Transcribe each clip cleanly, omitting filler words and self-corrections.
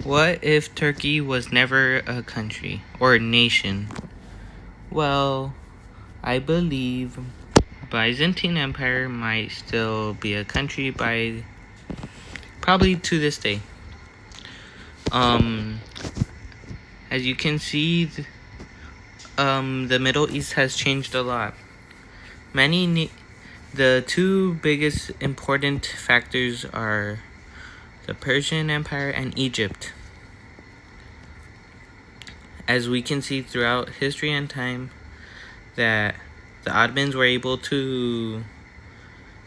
What if Turkey was never a country or a nation? Well, I believe Byzantine Empire might still be a country by probably to this day. As you can see, the Middle East has changed a lot. The two biggest important factors are the Persian Empire and Egypt. As we can see throughout history and time, that the Ottomans were able to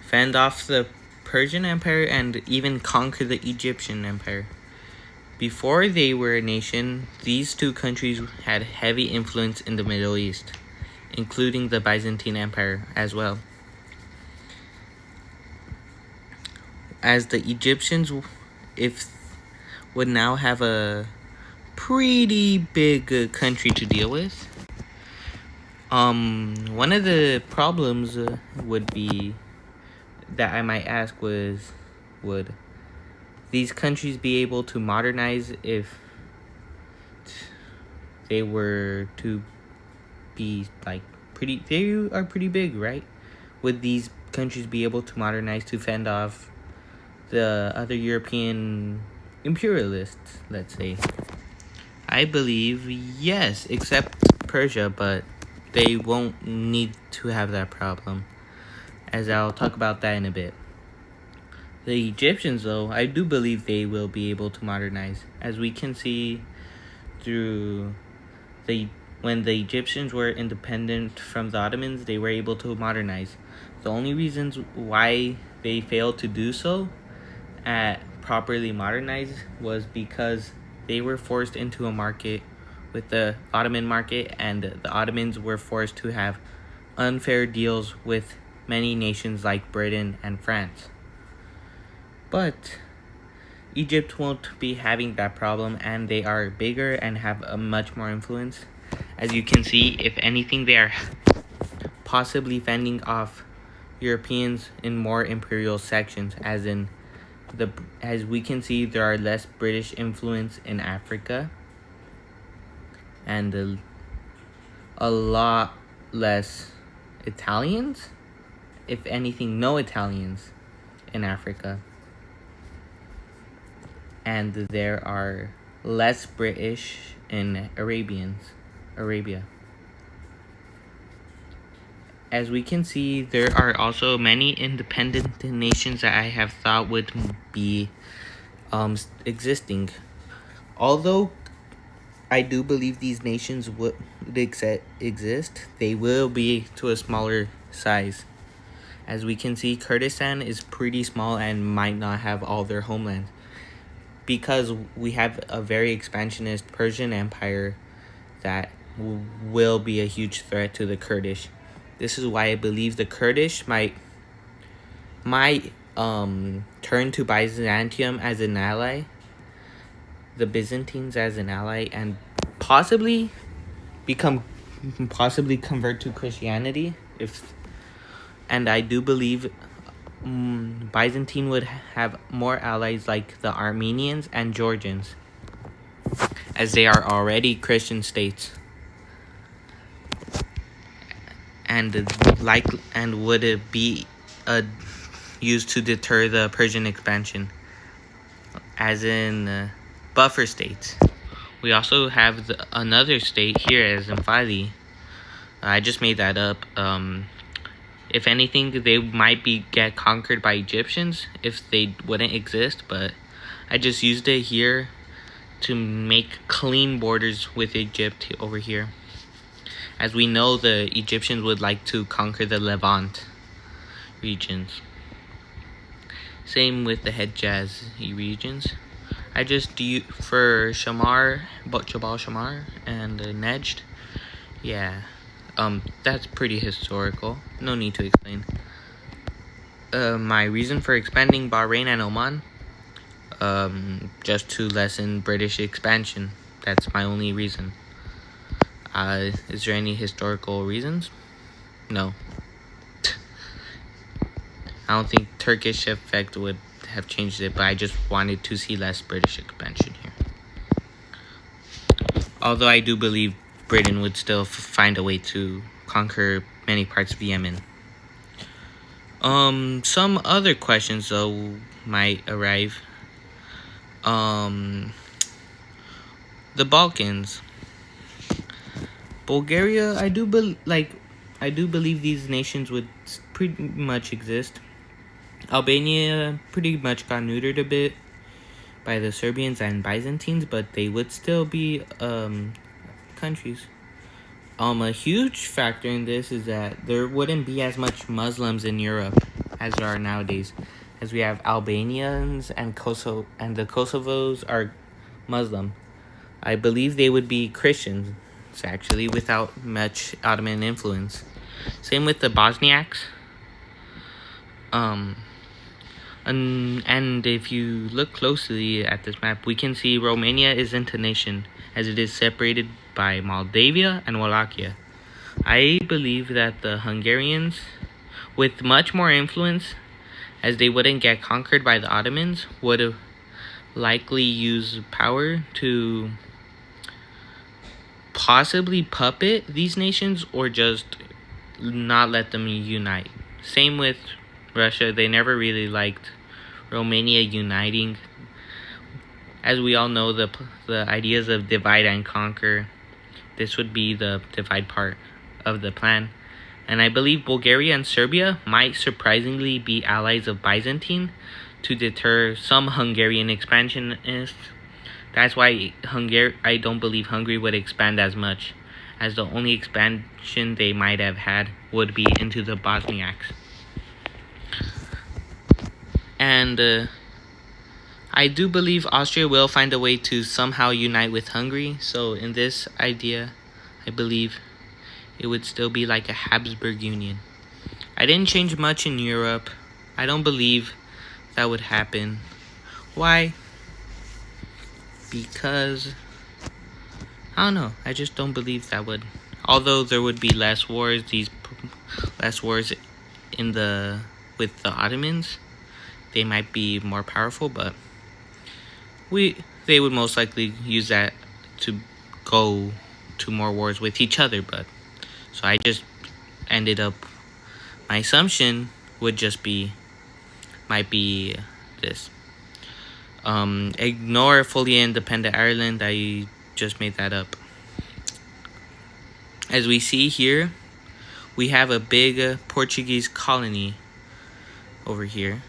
fend off the Persian Empire and even conquer the Egyptian Empire. Before they were a nation, these two countries had heavy influence in the Middle East, including the Byzantine Empire as well. As the Egyptians would now have a pretty big country to deal with. One of the problems would be that I might ask was, would these countries be able to modernize if they were to be they are pretty big, right? Would these countries be able to modernize to fend off the other European imperialists, let's say? I believe yes, except Persia, but they won't need to have that problem, as I'll talk about that in a bit. The Egyptians, though, I do believe they will be able to modernize. As we can see through when the Egyptians were independent from the Ottomans, they were able to modernize. The only reasons why they failed to do so at properly modernized was because they were forced into a market with the Ottoman market, and the Ottomans were forced to have unfair deals with many nations like Britain and France. But Egypt won't be having that problem, and they are bigger and have a much more influence. As you can see, if anything, they are possibly fending off Europeans in more imperial sections, as we can see, there are less British influence in Africa and a lot less Italians, if anything, no Italians in Africa. And there are less British in Arabia. As we can see, there are also many independent nations that I have thought would be existing. Although I do believe these nations would exist, they will be to a smaller size. As we can see, Kurdistan is pretty small and might not have all their homeland, because we have a very expansionist Persian Empire that will be a huge threat to the Kurdish. This is why I believe the Kurdish might turn to Byzantium as an ally, the Byzantines as an ally, and possibly convert to Christianity. And I do believe Byzantine would have more allies like the Armenians and Georgians, as they are already Christian states. And would it be used to deter the Persian expansion, as in buffer states. We also have another state here, as in Fali. I just made that up. If anything, they might get conquered by Egyptians if they wouldn't exist, but I just used it here to make clean borders with Egypt over here. As we know, the Egyptians would like to conquer the Levant regions. Same with the Hejaz regions. I just for Jabal Shamar and Nejd. Yeah, that's pretty historical. No need to explain. My reason for expanding Bahrain and Oman, just to lessen British expansion. That's my only reason. Is there any historical reasons? No. I don't think Turkish effect would have changed it, but I just wanted to see less British expansion here. Although I do believe Britain would still find a way to conquer many parts of Yemen. Some other questions though might arrive. The Balkans, Bulgaria. I do believe these nations would pretty much exist. Albania pretty much got neutered a bit by the Serbians and Byzantines, but they would still be countries. A huge factor in this is that there wouldn't be as much Muslims in Europe as there are nowadays, as we have Albanians and the Kosovos are Muslim. I believe they would be Christians, actually, without much Ottoman influence. Same with the Bosniaks. And if you look closely at this map, we can see Romania isn't a nation, as it is separated by Moldavia and Wallachia. I believe that the Hungarians, with much more influence, as they wouldn't get conquered by the Ottomans, would likely use power to possibly puppet these nations or just not let them unite. Same with Russia. They never really liked Romania uniting. As we all know, the ideas of divide and conquer, this would be the divide part of the plan. And I believe Bulgaria and Serbia might surprisingly be allies of Byzantine to deter some Hungarian expansionists. That's why I don't believe Hungary would expand as much, as the only expansion they might have had would be into the Bosniaks. And I do believe Austria will find a way to somehow unite with Hungary. So in this idea, I believe it would still be like a Habsburg Union. I didn't change much in Europe. I don't believe that would happen. Why? Because I don't know. I just don't believe that would. Although there would be less wars, less wars with the Ottomans, they might be more powerful, but they would most likely use that to go to more wars with each other. But so I just ended up, my assumption might be this. Ignore fully independent Ireland. I just made that up. As we see here, we have a big Portuguese colony over here.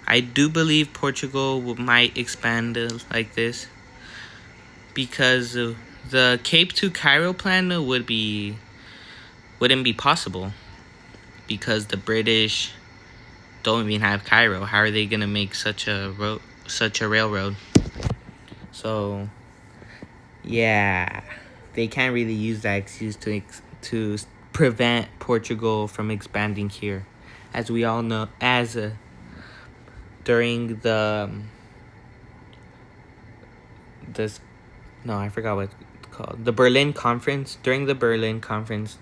I do believe Portugal might expand like this because the Cape to Cairo plan wouldn't be possible because the British don't even have Cairo. How are they gonna make such a railroad? So yeah, they can't really use that excuse to prevent Portugal from expanding here, as we all know. During I forgot what it's called. The Berlin Conference. During the Berlin Conference,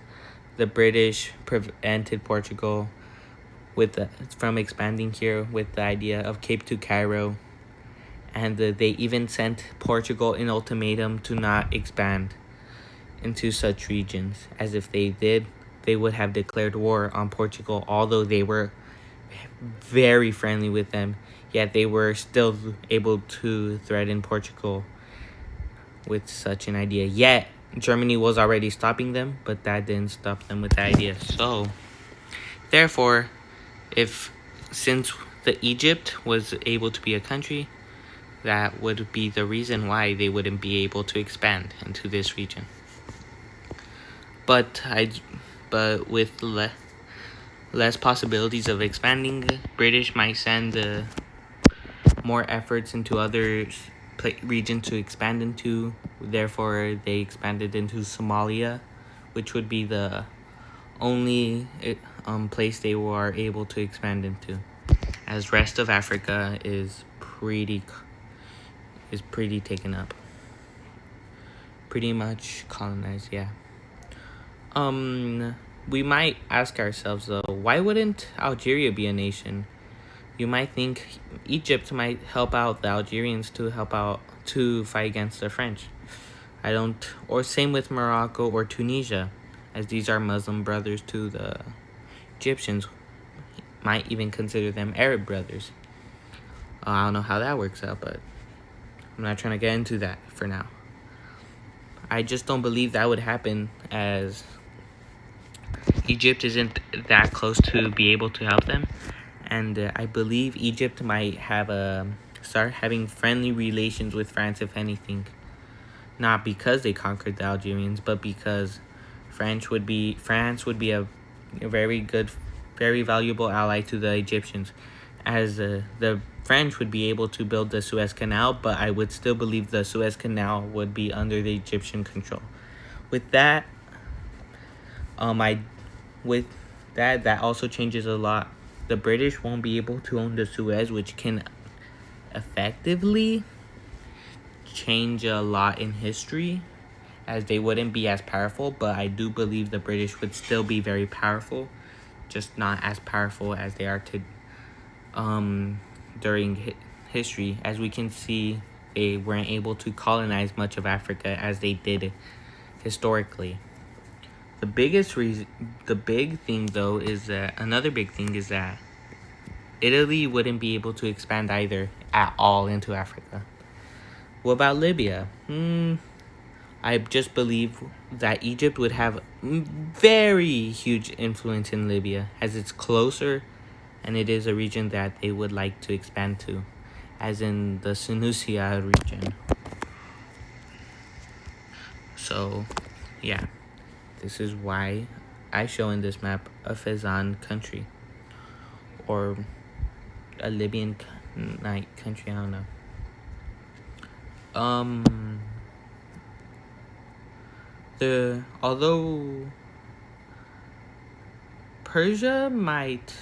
the British prevented Portugal from expanding here with the idea of Cape to Cairo. And they even sent Portugal an ultimatum to not expand into such regions. As if they did, they would have declared war on Portugal, although they were very friendly with them, yet they were still able to threaten Portugal with such an idea. Yet Germany was already stopping them, but that didn't stop them with the idea. So therefore, since the Egypt was able to be a country, that would be the reason why they wouldn't be able to expand into this region. But with less possibilities of expanding, British might send more efforts into other regions to expand into. Therefore, they expanded into Somalia, which would be the only place they were able to expand into, as rest of Africa is pretty taken up, pretty much colonized. Yeah. We might ask ourselves though, why wouldn't Algeria be a nation? You might think Egypt might help out the Algerians to fight against the French. I don't, or same with Morocco or Tunisia, as these are Muslim brothers to the Egyptians. Might even consider them Arab brothers. I don't know how that works out, but I'm not trying to get into that for now. I just don't believe that would happen, as Egypt isn't that close to be able to help them. And I believe Egypt might have start having friendly relations with France, if anything. Not because they conquered the Algerians, but because France would be a very good, very valuable ally to the Egyptians, as the French would be able to build the Suez Canal, but I would still believe the Suez Canal would be under the Egyptian control. With that, that also changes a lot. The British won't be able to own the Suez, which can effectively change a lot in history, as they wouldn't be as powerful, but I do believe the British would still be very powerful, just not as powerful as they are during history. As we can see, they weren't able to colonize much of Africa as they did historically. The big thing though is that Italy wouldn't be able to expand either at all into Africa. What about Libya? I just believe that Egypt would have very huge influence in Libya, as it's closer and it is a region that they would like to expand to, as in the Tunisia region. So, yeah, this is why I show in this map a Fezzan country, or a Libyan country, I don't know. Although Persia might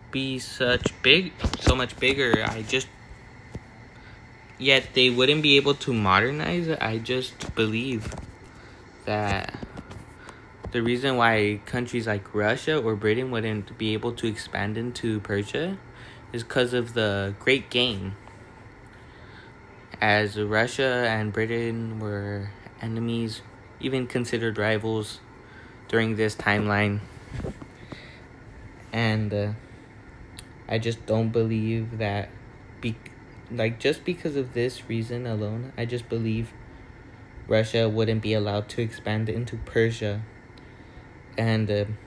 be so much bigger, yet they wouldn't be able to modernize it. I just believe that the reason why countries like Russia or Britain wouldn't be able to expand into Persia is because of the Great Game, as Russia and Britain were enemies, even considered rivals during this timeline. And I just don't believe that, just because of this reason alone, I just believe Russia wouldn't be allowed to expand into Persia. And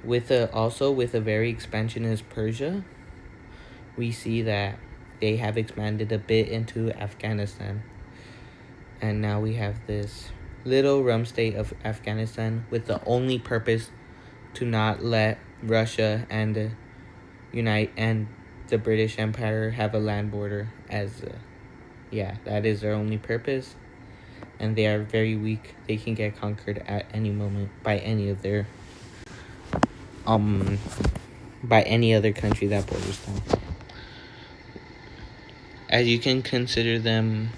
with a very expansionist Persia, we see that they have expanded a bit into Afghanistan. And now we have this little rum state of Afghanistan, with the only purpose to not let Russia and unite and the British Empire have a land border, that is their only purpose. And they are very weak. They can get conquered at any moment by any of their by any other country that borders them. As you can consider them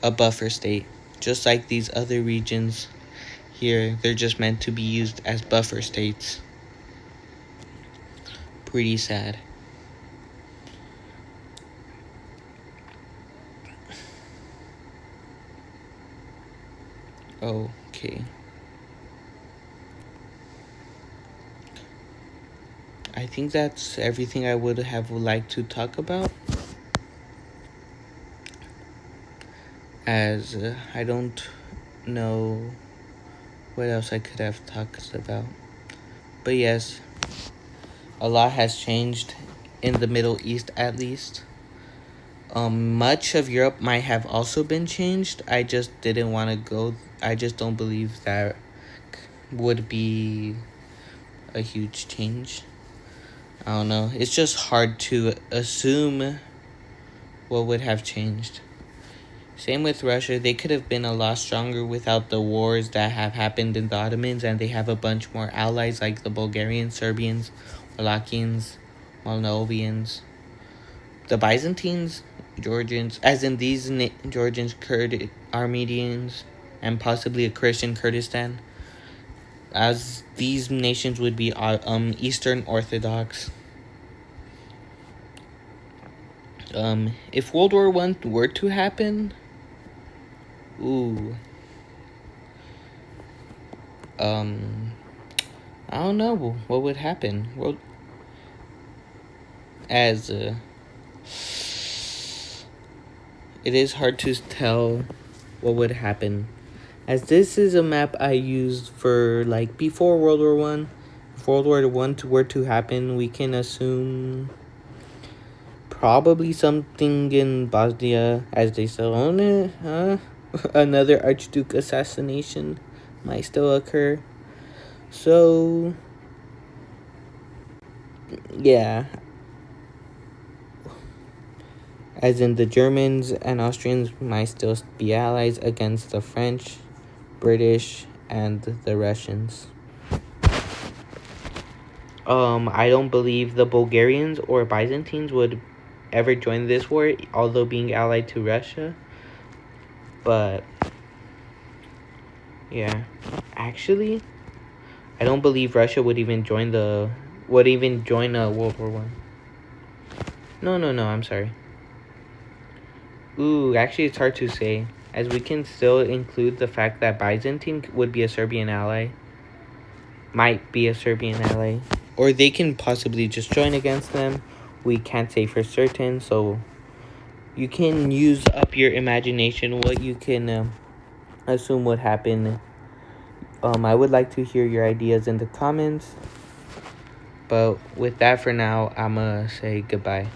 a buffer state, just like these other regions here. They're just meant to be used as buffer states. Pretty sad. Okay. I think that's everything I would have liked to talk about, as I don't know what else I could have talked about. But yes, a lot has changed in the Middle East, at least. Much of Europe might have also been changed. I just didn't want to go. I just don't believe that would be a huge change. I don't know. It's just hard to assume what would have changed. Same with Russia. They could have been a lot stronger without the wars that have happened in the Ottomans, and they have a bunch more allies like the Bulgarians, Serbians, Wallachians, Moldovians, the Byzantines, Georgians, as in these Georgians, Armenians, and possibly a Christian Kurdistan, as these nations would be Eastern Orthodox. If World War One were to happen, ooh, I don't know what would happen. Well, as it is hard to tell what would happen, as this is a map I used for like before World War One. If World War One were to happen, we can assume probably something in Bosnia, as they still own it. Another Archduke assassination might still occur. So yeah, as in the Germans and Austrians might still be allies against the French, British, and the Russians. I don't believe the Bulgarians or Byzantines would ever join this war, although being allied to Russia. But yeah, actually, I don't believe Russia would even join a World War One. No, I'm sorry. Ooh, actually, it's hard to say, as we can still include the fact that Byzantine would be a Serbian ally. Might be a Serbian ally. Or they can possibly just join against them. We can't say for certain, so you can use up your imagination what you can assume would happen. I would like to hear your ideas in the comments. But with that for now, I'm gonna say goodbye.